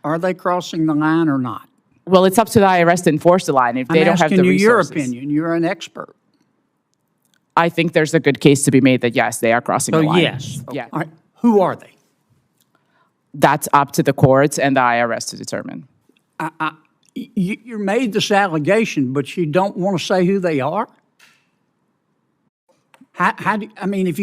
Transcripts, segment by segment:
Are they crossing the line or not? Well, it's up to the IRS to enforce the line if they don't have the resources. I'm asking you your opinion. You're an expert. I think there's a good case to be made that, yes, they are crossing the line. Yes. Okay. Yeah. All right. Who are they? That's up to the courts and the IRS to determine. You made this allegation, but you don't want to say who they are? If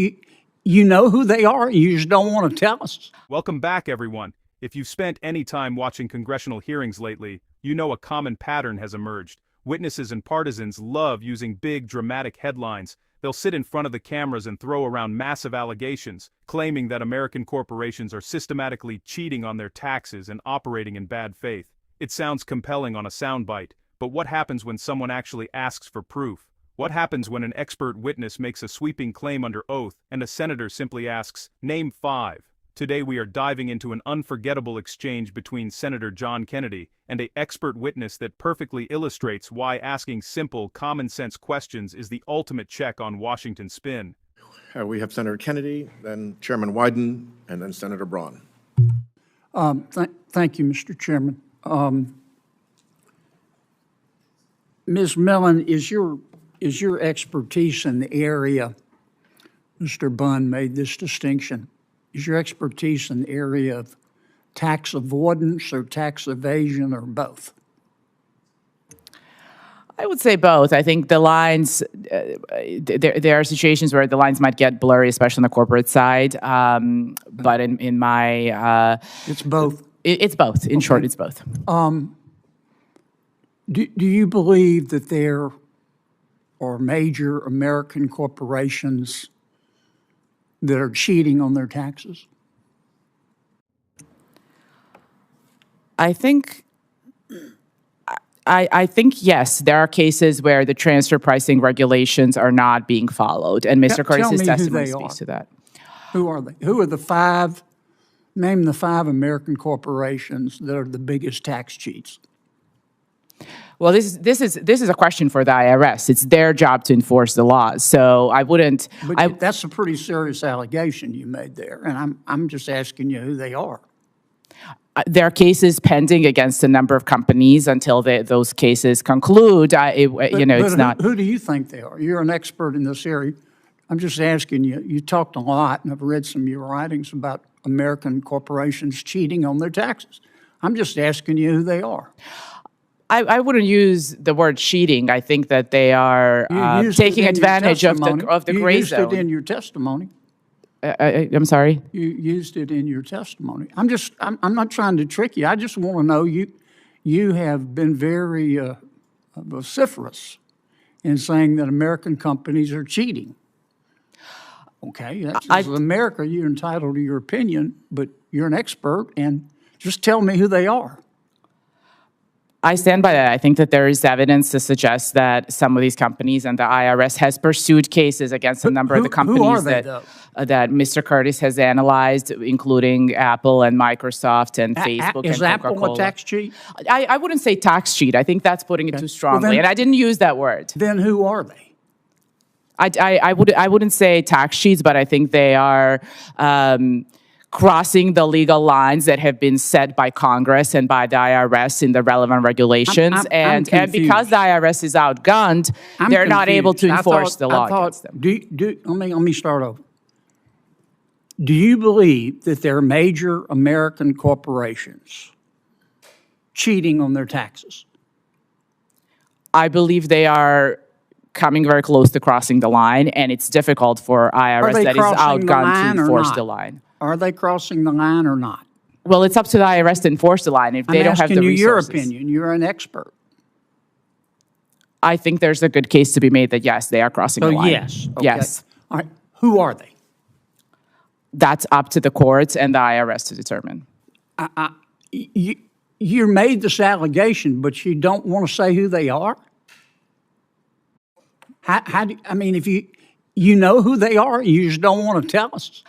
you know who they are, you just don't want to tell us. Welcome back, everyone. If you've spent any time watching congressional hearings lately, you know a common pattern has emerged. Witnesses and partisans love using big, dramatic headlines. They'll sit in front of the cameras and throw around massive allegations, claiming that American corporations are systematically cheating on their taxes and operating in bad faith. It sounds compelling on a soundbite, but what happens when someone actually asks for proof? What happens when an expert witness makes a sweeping claim under oath and a senator simply asks, "Name 5"? Today we are diving into an unforgettable exchange between Senator John Kennedy and an expert witness that perfectly illustrates why asking simple, common-sense questions is the ultimate check on Washington spin. We have Senator Kennedy, then Chairman Wyden, and then Senator Braun. Thank you, Mr. Chairman. Ms. Milin, is your expertise in the area, Mr. Bunn made this distinction, is your expertise in the area of tax avoidance or tax evasion or both? I would say both. I think the lines, there are situations where the lines might get blurry, especially on the corporate side. But in my... it's both? It's both. In short, it's both. Do you believe that there are major American corporations that are cheating on their taxes? I think yes, there are cases where the transfer pricing regulations are not being followed, and Mr. Curtis's testimony speaks to that. Who are they? Who are the 5? Name the 5 American corporations that are the biggest tax cheats. Well, this is a question for the IRS. It's their job to enforce the laws. So I wouldn't. But that's a pretty serious allegation you made there, and I'm just asking you who they are. There are cases pending against a number of companies until those cases conclude. It's not. Who do you think they are? You're an expert in this area. I'm just asking you. You talked a lot, and I've read some of your writings about American corporations cheating on their taxes. I'm just asking you who they are. I wouldn't use the word cheating. I think that they are taking advantage of the gray zone. You used it in your testimony. I'm sorry? You used it in your testimony. I'm not trying to trick you. I just want to know you have been very vociferous in saying that American companies are cheating. Okay, that's America. You're entitled to your opinion, but you're an expert, and just tell me who they are. I stand by that. I think that there is evidence to suggest that some of these companies and the IRS has pursued cases against a number of the companies that Mr. Curtis has analyzed, including Apple and Microsoft and Facebook and Coca-Cola. Is Apple a tax cheat? I wouldn't say tax cheat. I think that's putting it too strongly, and I didn't use that word. Then who are they? I wouldn't say tax cheats, but I think they are crossing the legal lines that have been set by Congress and by the IRS in the relevant regulations. And because the IRS is outgunned, they're not able to enforce the law against them. Let me start over. Do you believe that there are major American corporations cheating on their taxes? I believe they are coming very close to crossing the line, and it's difficult for IRS that is outgunned to enforce the line. Are they crossing the line or not? Well, it's up to the IRS to enforce the line if they don't have the resources. I'm asking you your opinion. You're an expert. I think there's a good case to be made that, yes, they are crossing the line. Yes. Okay. Yes. All right. Who are they? That's up to the courts and the IRS to determine. You made this allegation, but you don't want to say who they are? If you know who they are, you just don't want to tell us.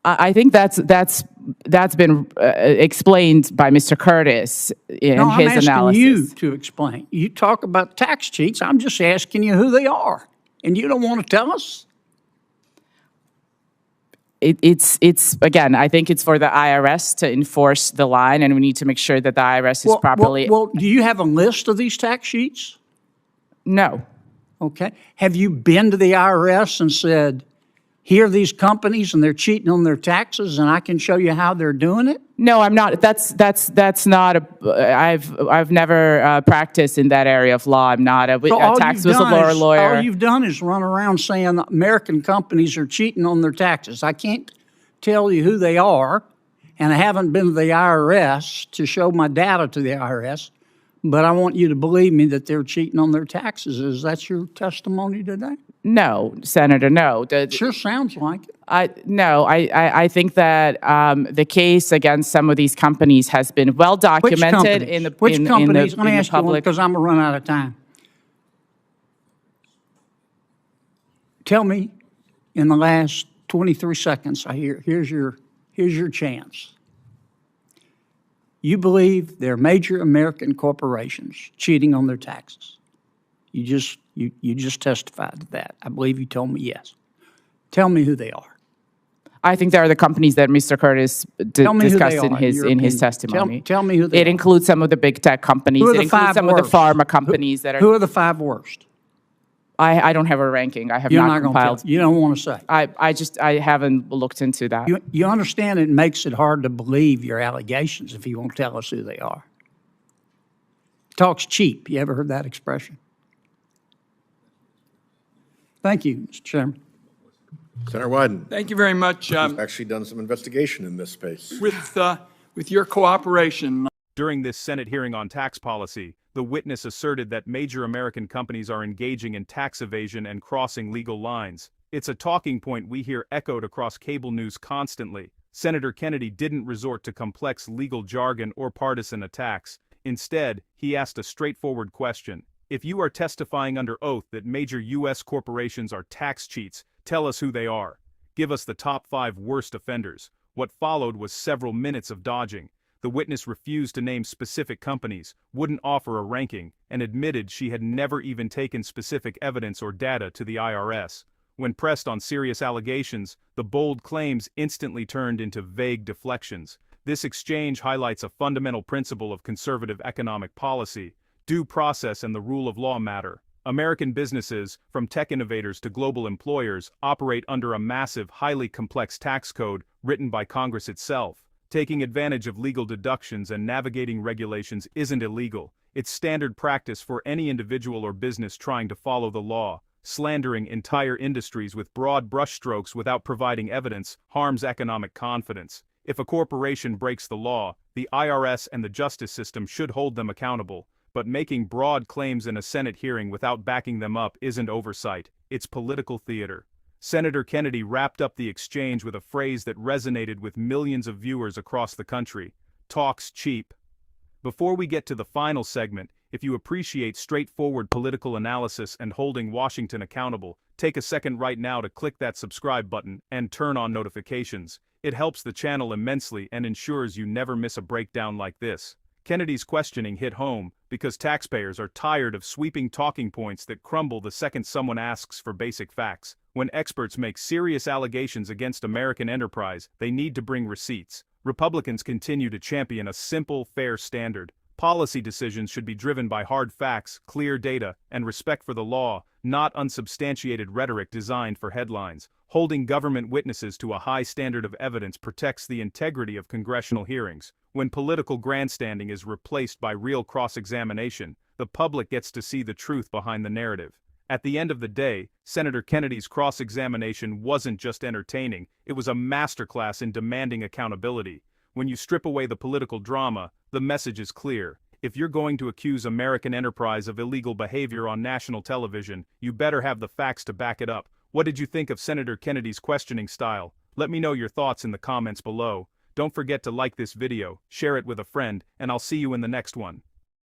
I think that's been explained by Mr. Curtis in his analysis. I'm asking you to explain. You talk about tax cheats. I'm just asking you who they are, and you don't want to tell us? it's again, I think it's for the IRS to enforce the line, and we need to make sure that the IRS is properly. Well, do you have a list of these tax sheets? No. Okay. Have you been to the IRS and said, here are these companies and they're cheating on their taxes and I can show you how they're doing it? No, I'm not. That's not I've never practiced in that area of law. I'm not a tax whistleblower lawyer. All you've done is run around saying that American companies are cheating on their taxes. I can't tell you who they are, and I haven't been to the IRS to show my data to the IRS, but I want you to believe me that they're cheating on their taxes. Is that your testimony today? No, Senator, no. Sure sounds like it. I think that the case against some of these companies has been well documented in the Which in companies? the, Let me in the ask you one, public. because I'm going to run out of time. Tell me, in the last 23 seconds, here's your chance. You believe there are major American corporations cheating on their taxes. You just testified to that. I believe you told me yes. Tell me who they are. I think there are the companies that Mr. Curtis discussed in his testimony. Tell me who they are. It includes some of the big tech companies. Who are It the includes five some of the worst? pharma companies that are. Who are the five worst? I don't have a ranking. I have You're not not going to compiled. tell. You don't want to say. I haven't looked into that. You understand it makes it hard to believe your allegations if you won't tell us who they are. Talk's cheap. You ever heard that expression? Thank you, Mr. Chairman. Senator Wyden, Thank you very much. you've actually done some investigation in this space. With your cooperation, During this Senate hearing on tax policy, the witness asserted that major American companies are engaging in tax evasion and crossing legal lines. It's a talking point we hear echoed across cable news constantly. Senator Kennedy didn't resort to complex legal jargon or partisan attacks. Instead, he asked a straightforward question. If you are testifying under oath that major U.S. corporations are tax cheats, tell us who they are. Give us the top 5 worst offenders. What followed was several minutes of dodging. The witness refused to name specific companies, wouldn't offer a ranking, and admitted she had never even taken specific evidence or data to the IRS. When pressed on serious allegations, the bold claims instantly turned into vague deflections. This exchange highlights a fundamental principle of conservative economic policy. Due process and the rule of law matter. American businesses, from tech innovators to global employers, operate under a massive, highly complex tax code written by Congress itself. Taking advantage of legal deductions and navigating regulations isn't illegal. It's standard practice for any individual or business trying to follow the law. Slandering entire industries with broad brushstrokes without providing evidence harms economic confidence. If a corporation breaks the law, the IRS and the justice system should hold them accountable. But making broad claims in a Senate hearing without backing them up isn't oversight, it's political theater. Senator Kennedy wrapped up the exchange with a phrase that resonated with millions of viewers across the country. Talk's cheap. Before we get to the final segment, if you appreciate straightforward political analysis and holding Washington accountable, take a second right now to click that subscribe button and turn on notifications. It helps the channel immensely and ensures you never miss a breakdown like this. Kennedy's questioning hit home because taxpayers are tired of sweeping talking points that crumble the second someone asks for basic facts. When experts make serious allegations against American enterprise, they need to bring receipts. Republicans continue to champion a simple, fair standard. Policy decisions should be driven by hard facts, clear data, and respect for the law, not unsubstantiated rhetoric designed for headlines. Holding government witnesses to a high standard of evidence protects the integrity of congressional hearings. When political grandstanding is replaced by real cross-examination, the public gets to see the truth behind the narrative. At the end of the day, Senator Kennedy's cross-examination wasn't just entertaining, it was a masterclass in demanding accountability. When you strip away the political drama, the message is clear. If you're going to accuse American enterprise of illegal behavior on national television, you better have the facts to back it up. What did you think of Senator Kennedy's questioning style? Let me know your thoughts in the comments below. Don't forget to like this video, share it with a friend, and I'll see you in the next one.